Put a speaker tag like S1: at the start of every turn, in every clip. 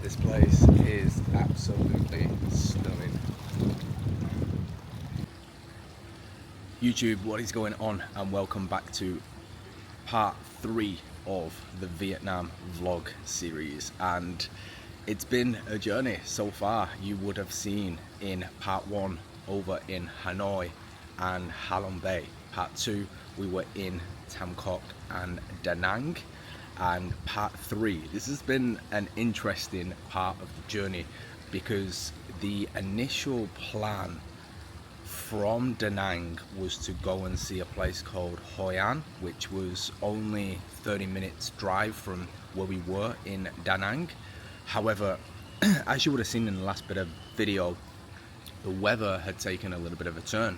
S1: This place is absolutely stunning. YouTube, what is going on? And welcome back to part 3 of the Vietnam vlog series. And it's been a journey so far. You would have seen in part 1 over in Hanoi and Halong Bay. Part 2 we were in Tam Quoc and Da Nang. And part 3, this has been an interesting part of the journey because the initial plan from Da Nang was to go and see a place called Hoi An, which was only 30 minutes drive from where we were in Da Nang. However, as you would have seen in the last bit of video, the weather had taken a little bit of a turn,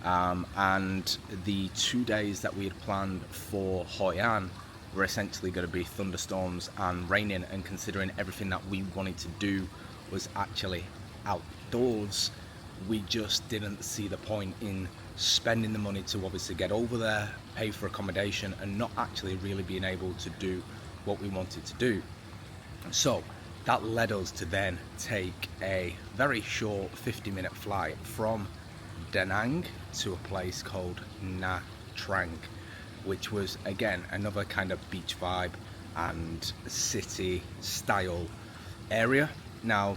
S1: and the 2 days that we had planned for Hoi An were essentially going to be thunderstorms and raining, and considering everything that we wanted to do was actually outdoors, we just didn't see the point in spending the money to obviously get over there, pay for accommodation, and not actually really being able to do what we wanted to do. So that led us to then take a very short 50-minute flight from Da Nang to a place called Nha Trang, which was again another kind of beach vibe and city style area. Now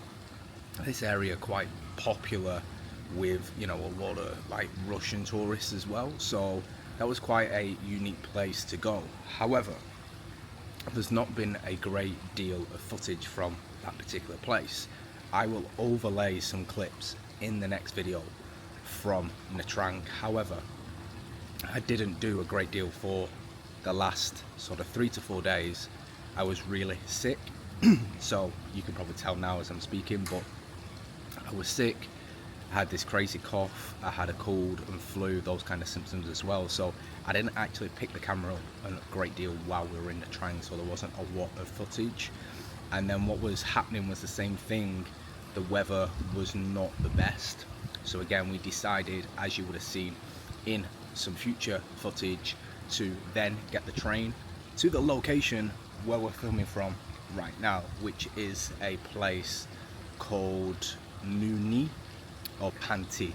S1: this area quite popular with, you know, a lot of like Russian tourists as well, so that was quite a unique place to go. However, there's not been a great deal of footage from that particular place. I will overlay some clips in the next video from Nha Trang. However, I didn't do a great deal for the last sort of 3 to 4 days. I was really sick, so you can probably tell now as I'm speaking, but I was sick. I had this crazy cough, I had a cold and flu, those kind of symptoms as well, so I didn't actually pick the camera up a great deal while we were in Nha Trang, so there wasn't a lot of footage. And then what was happening was the same thing, the weather was not the best. So again, we decided, as you would have seen in some future footage, to then get the train to the location where we're filming from right now, which is a place called Mui Ne or Panti.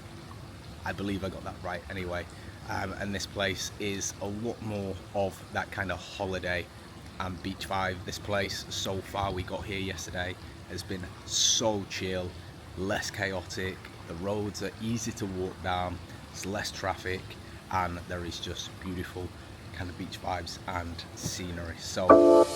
S1: I believe I got that right anyway. And this place is a lot more of that kind of holiday and beach vibe. This place so far, we got here yesterday, has been so chill, less chaotic, the roads are easy to walk down, there's less traffic, and there is just beautiful kind of beach vibes and scenery. So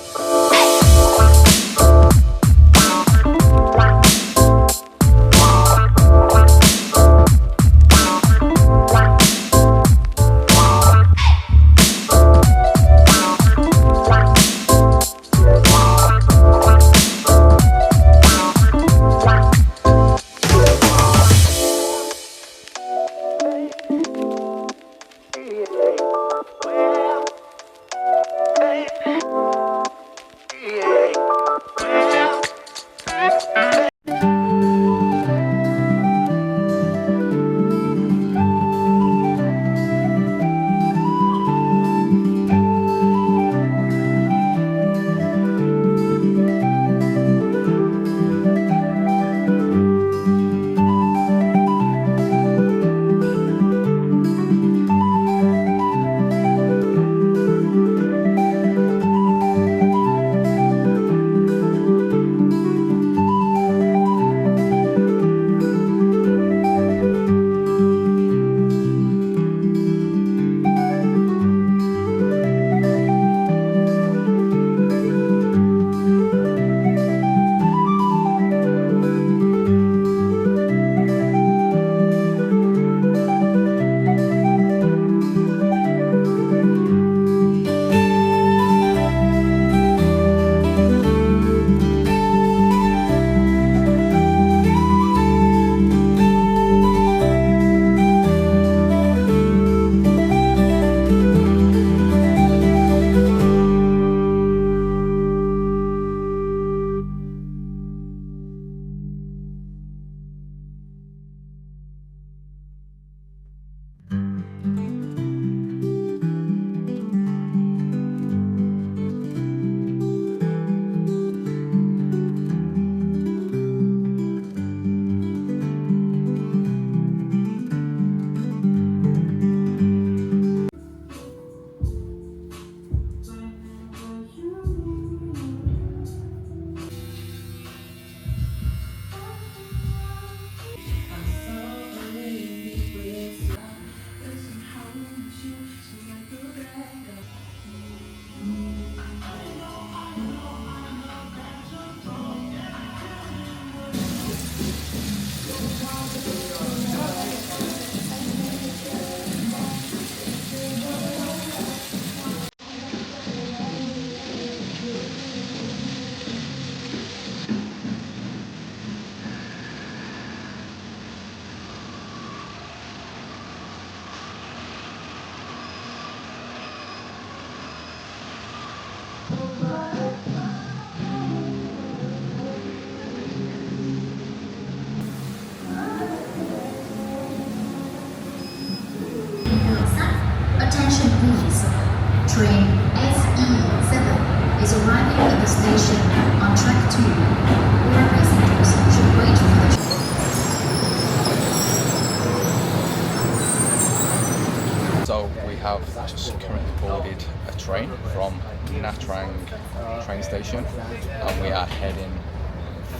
S1: station, and we are heading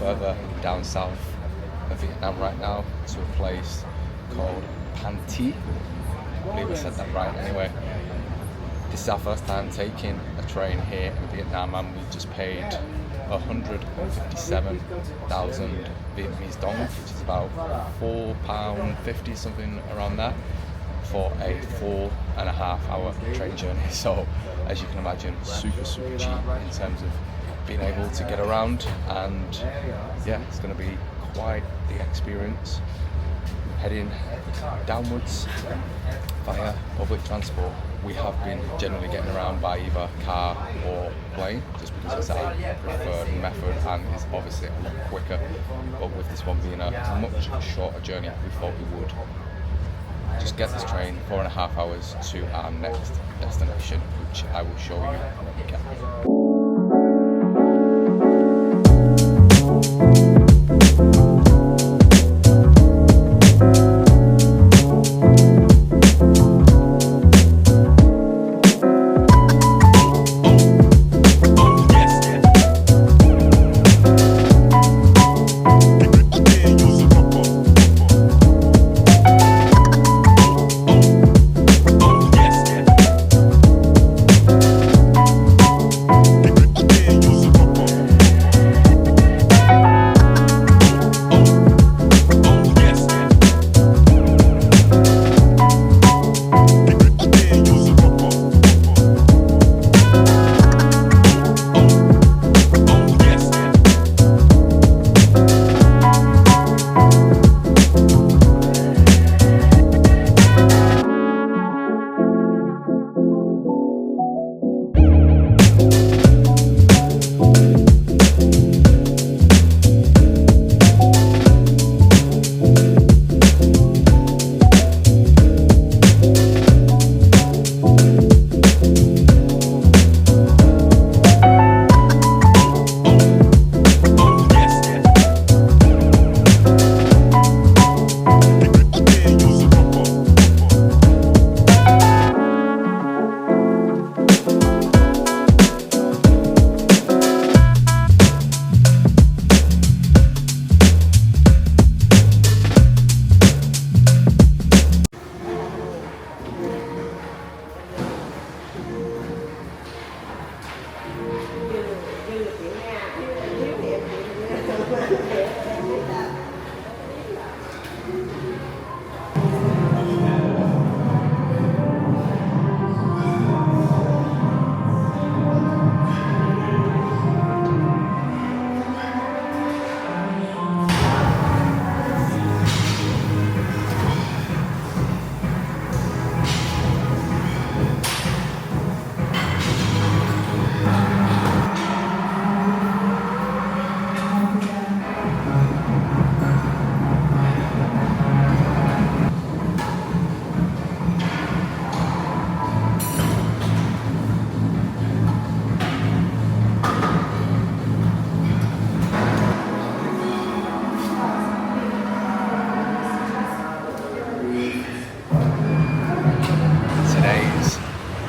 S1: further down south of Vietnam right now to a place called Pan Thi. I believe I said that right. Anyway, this is our first time taking a train here in Vietnam, and we just paid 157,000 Vietnamese dong, which is about £4.50, something around that, for a 4.5 hour train journey. So as you can imagine, super cheap in terms of being able to get around, and yeah, it's going to be quite the experience heading downwards via public transport. We have been generally getting around by either car or plane, just because it's our preferred method and it's obviously a lot quicker. But with this one being a much shorter journey, we thought we would just get this train 4.5 hours to our next destination, which I will show you when we get there.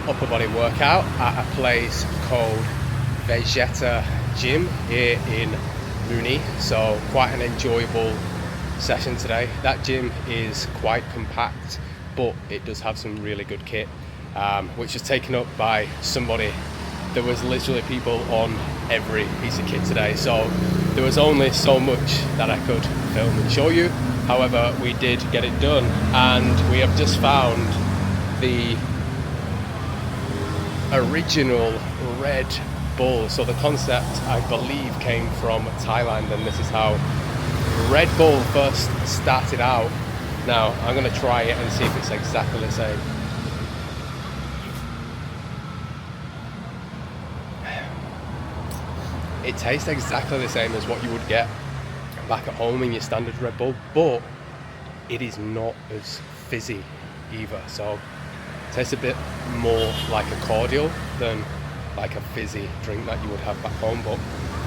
S1: Upper body workout at a place called Vegeta Gym here in Mui Ne. So quite an enjoyable session today. That gym is quite compact, but it does have some really good kit, which is taken up by somebody. There was literally people on every piece of kit today, so there was only so much that I could film and show you. However, we did get it done, and we have just found the original Red Bull. So the concept, I believe, came from Thailand, and this is how Red Bull first started out. Now I'm going to try it and see if it's exactly the same. It tastes exactly the same as what you would get back at home in your standard Red Bull, but it is not as fizzy either. So it tastes a bit more like a cordial than like a fizzy drink that you would have back home, but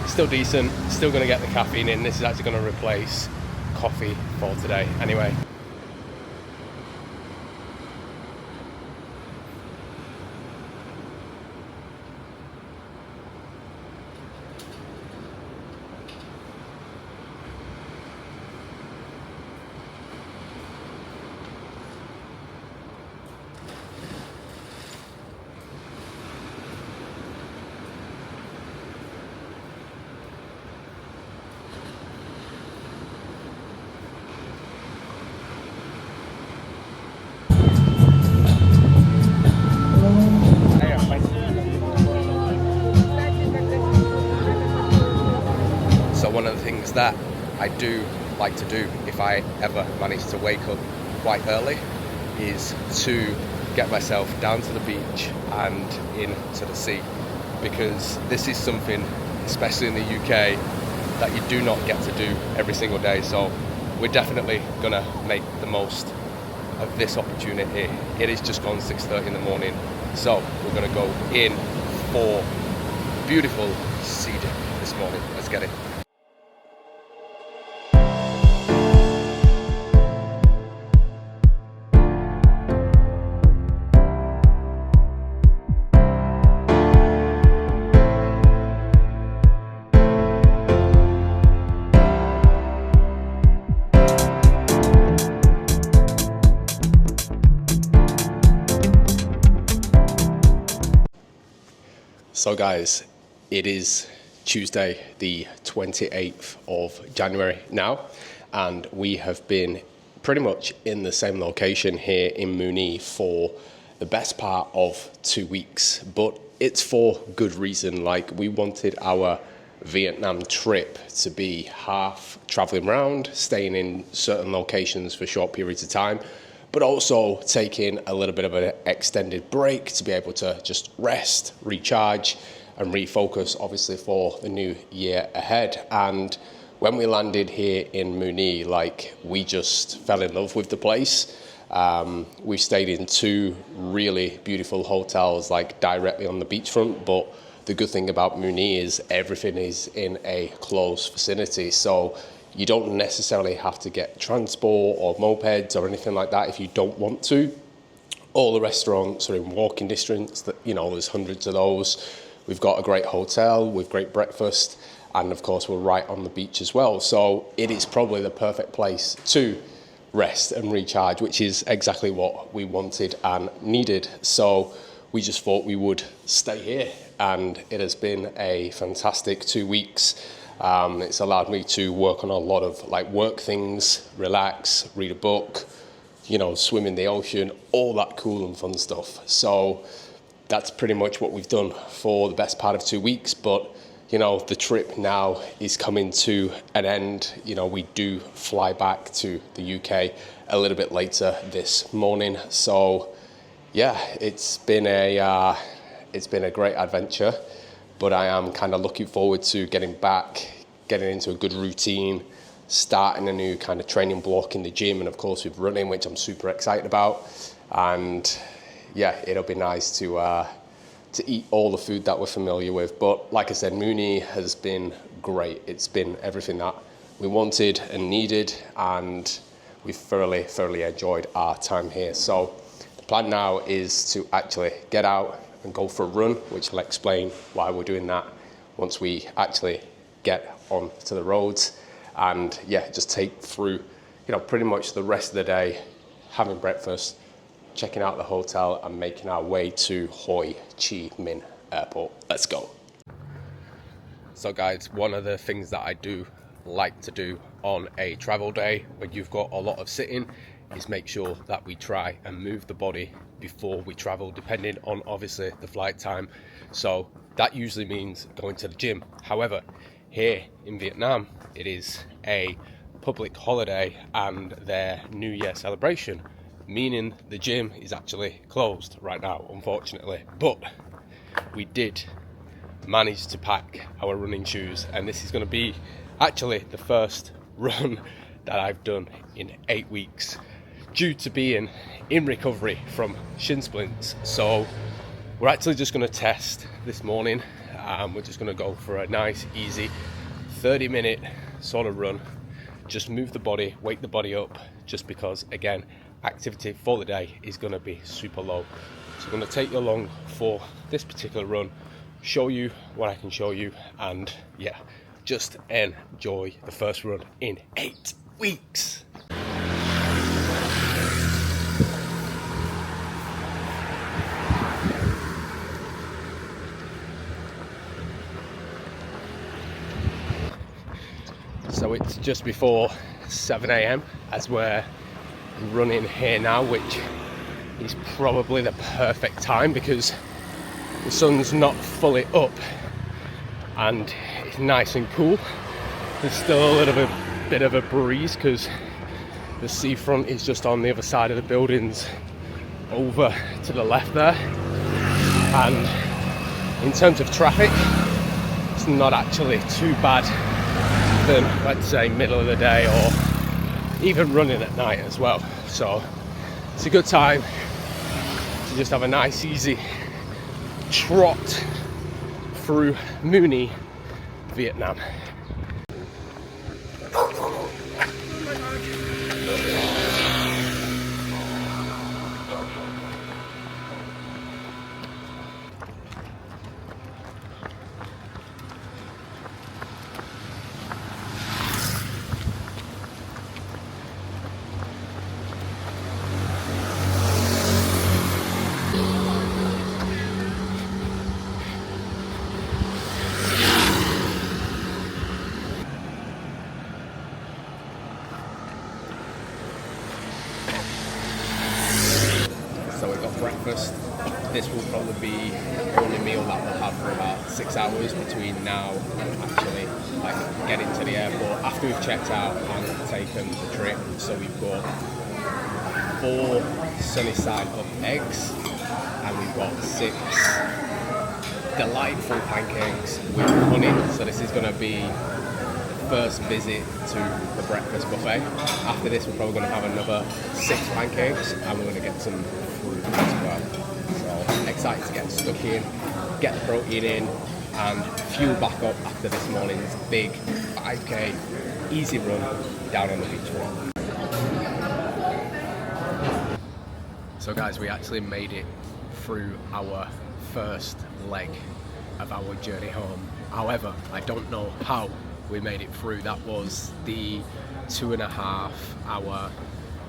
S1: it's still decent. Still going to get the caffeine in. This is actually going to replace coffee for today anyway. of the things that I do like to do if I ever manage to wake up quite early is to get myself down to the beach and into the sea, because this is something, especially in the UK, that you do not get to do every single day. So we're definitely gonna make the most of this opportunity. It is just gone 6:30 in the morning, so we're gonna go in for beautiful sea dip this morning. Let's get it. So guys, it is Tuesday the 28th of January now, and we have been pretty much in the same location here in Mui Ne for the best part of 2 weeks, but it's for good reason. Like, we wanted our Vietnam trip to be half traveling around, staying in certain locations for short periods of time, but also taking a little bit of an extended break to be able to just rest, recharge, and refocus, obviously, for the new year ahead. And when we landed here in Mui Ne, like, we just fell in love with the place. We stayed in 2 really beautiful hotels, like directly on the beachfront, but the good thing about Mui Ne is everything is in a closed vicinity. So you don't necessarily have to get transport or mopeds or anything like that if you don't want to. All the restaurants are in walking distance, that, you know, there's hundreds of those. We've got a great hotel with great breakfast, and of course we're right on the beach as well. So it is probably the perfect place to rest and recharge, which is exactly what we wanted and needed. So we just thought we would stay here, and it has been a fantastic 2 weeks. It's allowed me to work on a lot of like work things, relax, read a book, you know, swim in the ocean, all that cool and fun stuff. So that's pretty much what we've done for the best part of 2 weeks. But, you know, the trip now is coming to an end. You know, we do fly back to the UK a little bit later this morning. So yeah, it's been a great adventure. But I am kind of looking forward to getting back, getting into a good routine, starting a new kind of training block in the gym, and of course with running, which I'm super excited about. And yeah, it'll be nice to eat all the food that we're familiar with. But like I said, Mui Ne has been great. It's been everything that we wanted and needed, and we've thoroughly enjoyed our time here. So the plan now is to actually get out and go for a run, which I'll explain why we're doing that once we actually get onto the roads. And yeah, just take through, you know, pretty much the rest of the day, having breakfast, checking out the hotel, and making our way to Ho Chi Minh Airport. Let's go. So guys, one of the things that I do like to do on a travel day when you've got a lot of sitting is make sure that we try and move the body before we travel, depending on obviously the flight time. So that usually means going to the gym. However, here in Vietnam, it is a public holiday and their New Year celebration, meaning the gym is actually closed right now, unfortunately. But we did manage to pack our running shoes, and this is going to be actually the first run that I've done in 8 weeks, due to being in recovery from shin splints. So we're actually just going to test this morning. We're just going to go for a nice, easy 30-minute sort of run. Just move the body, wake the body up, just because, again, activity for the day is going to be super low. So I'm going to take you along for this particular run, show you what I can show you, and yeah, just enjoy the first run in 8 weeks. So it's just before 7 a.m. as we're running here now, which is probably the perfect time because the sun's not fully up and it's nice and cool.
S2: There's still a little bit of a breeze because the seafront is just on the other side of the buildings over to the left there. And in terms of traffic, it's not actually too bad than, let's say, middle of the day or even running at night as well. So it's a good time to just have a nice easy trot through Mui Ne, Vietnam.
S1: So we got breakfast. This will probably be the only meal that we'll have for about 6 hours between now and actually getting to the airport after we've checked out and taken the trip. So we've got 4 sunny side up eggs and we've got 6 delightful pancakes with honey. So this is going to be first visit to the breakfast buffet. After this, we're probably going to have another 6 pancakes and we're going to get some fruit as well. So excited to get stuck in, get the protein in and fuel back up after this morning's big 5k easy run down on the beach road. So guys, we actually made it through our first leg of our journey home. However, I don't know how we made it through. That was the 2.5 hour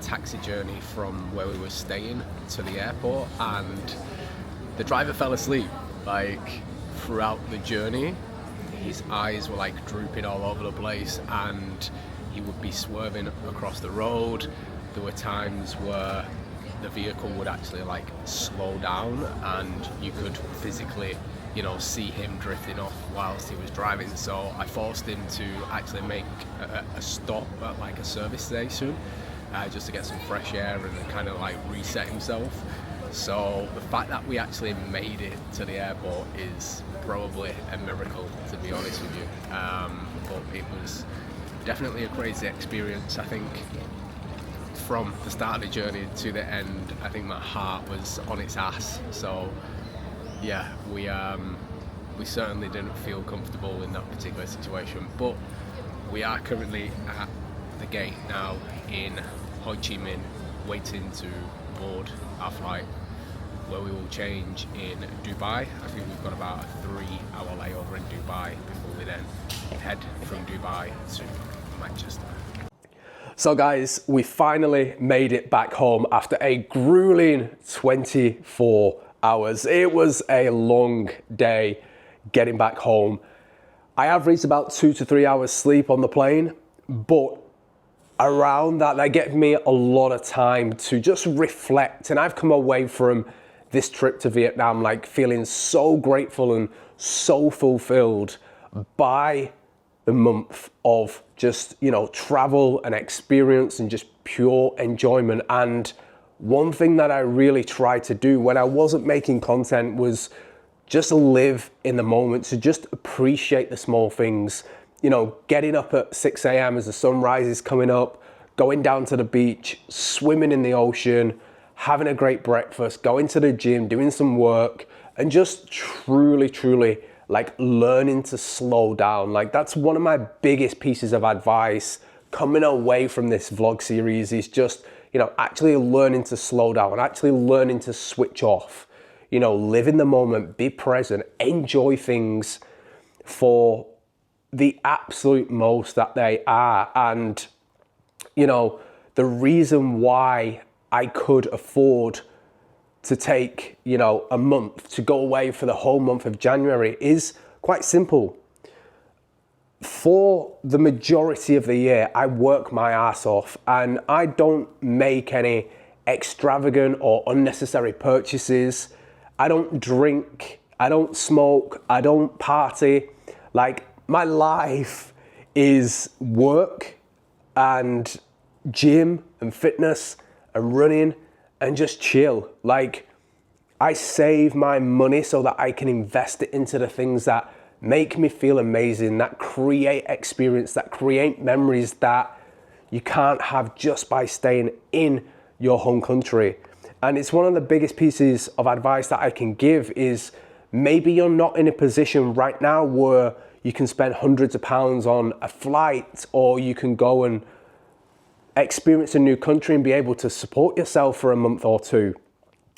S1: taxi journey from where we were staying to the airport, and the driver fell asleep throughout the journey. His eyes were drooping all over the place and he would be swerving across the road. There were times where the vehicle would actually slow down and you could physically see him drifting off whilst he was driving. So I forced him to actually make a stop at a service station just to get some fresh air and kind of reset himself. So the fact that we actually made it to the airport is probably a miracle, to be honest with you. But it was definitely a crazy experience. I think from the start of the journey to the end, I think my heart was on its ass. So yeah, we certainly didn't feel comfortable in that particular situation, but we are currently at the gate now in Ho Chi Minh, waiting to board our flight, where we will change in Dubai. I think we've got about a 3-hour layover in Dubai before we then head from Dubai to Manchester.
S2: So guys, we finally made it back home after a grueling 24 hours. It was a long day getting back home. I averaged about 2 to 3 hours sleep on the plane, but around that gave me a lot of time to just reflect. And I've come away from this trip to Vietnam feeling so grateful and so fulfilled by the month of just travel and experience and just pure enjoyment. And one thing that I really tried to do when I wasn't making content was just live in the moment, to just appreciate the small things. Getting up at 6 a.m. as the sunrise is coming up, going down to the beach, swimming in the ocean, having a great breakfast, going to the gym, doing some work, and just truly learning to slow down. That's one of my biggest pieces of advice coming away from this vlog series, is just actually learning to slow down, actually learning to switch off, live in the moment, be present, enjoy things for the absolute most that they are. And the reason why I could afford to take a month to go away for the whole month of January is quite simple. For the majority of the year, I work my ass off and I don't make any extravagant or unnecessary purchases. I don't drink, I don't smoke, I don't party. My life is work and gym and fitness and running and just chill. Like, I save my money so that I can invest it into the things that make me feel amazing, that create experience, that create memories that you can't have just by staying in your home country. And it's one of the biggest pieces of advice that I can give is maybe you're not in a position right now where you can spend hundreds of pounds on a flight, or you can go and experience a new country and be able to support yourself for a month or two.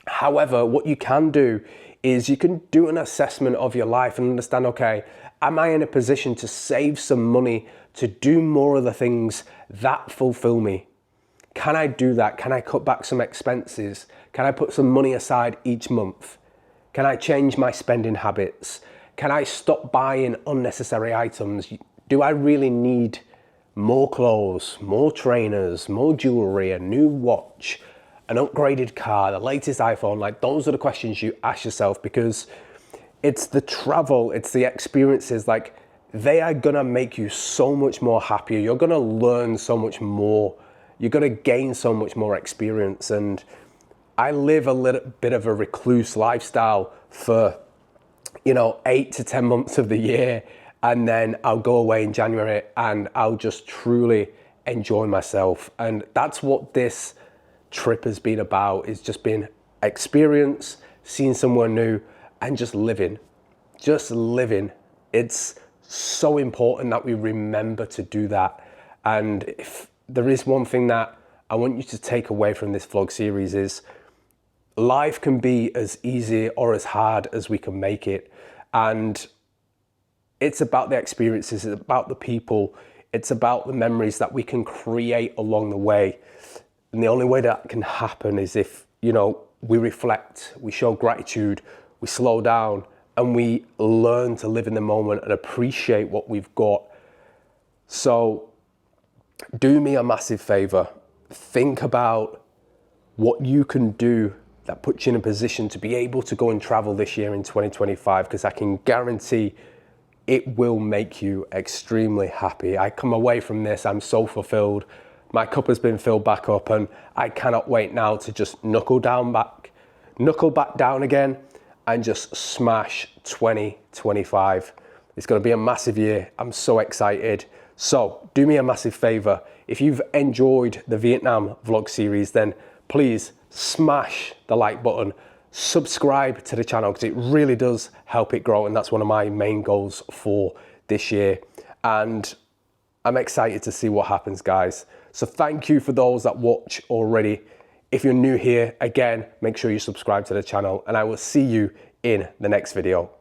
S2: However, what you can do is you can do an assessment of your life and understand, okay, am I in a position to save some money to do more of the things that fulfill me? Can I do that? Can I cut back some expenses? Can I put some money aside each month? Can I change my spending habits? Can I stop buying unnecessary items? Do I really need more clothes, more trainers, more jewelry, a new watch, an upgraded car, the latest iPhone? Like, those are the questions you ask yourself, because it's the travel, it's the experiences, like, they are gonna make you so much more happier. You're gonna learn so much more. You're gonna gain so much more experience. And I live a little bit of a recluse lifestyle for, 8 to 10 months of the year. And then I'll go away in January and I'll just truly enjoy myself. And that's what this trip has been about, is just being experience, seeing somewhere new, and just living. It's so important that we remember to do that. And if there is one thing that I want you to take away from this vlog series, is life can be as easy or as hard as we can make it. And it's about the experiences, it's about the people, it's about the memories that we can create along the way. And the only way that can happen is if, we reflect, we show gratitude, we slow down, and we learn to live in the moment and appreciate what we've got. So do me a massive favor. Think about what you can do that puts you in a position to be able to go and travel this year in 2025, because I can guarantee it will make you extremely happy. I come away from this, I'm so fulfilled. My cup has been filled back up, and I cannot wait now to just knuckle back down again and just smash 2025. It's gonna be a massive year. I'm so excited. So do me a massive favor. If you've enjoyed the Vietnam vlog series, then please smash the like button, subscribe to the channel, because it really does help it grow. And that's one of my main goals for this year. And I'm excited to see what happens, guys. So thank you for those that watch already. If you're new here, again, make sure you subscribe to the channel, and I will see you in the next video.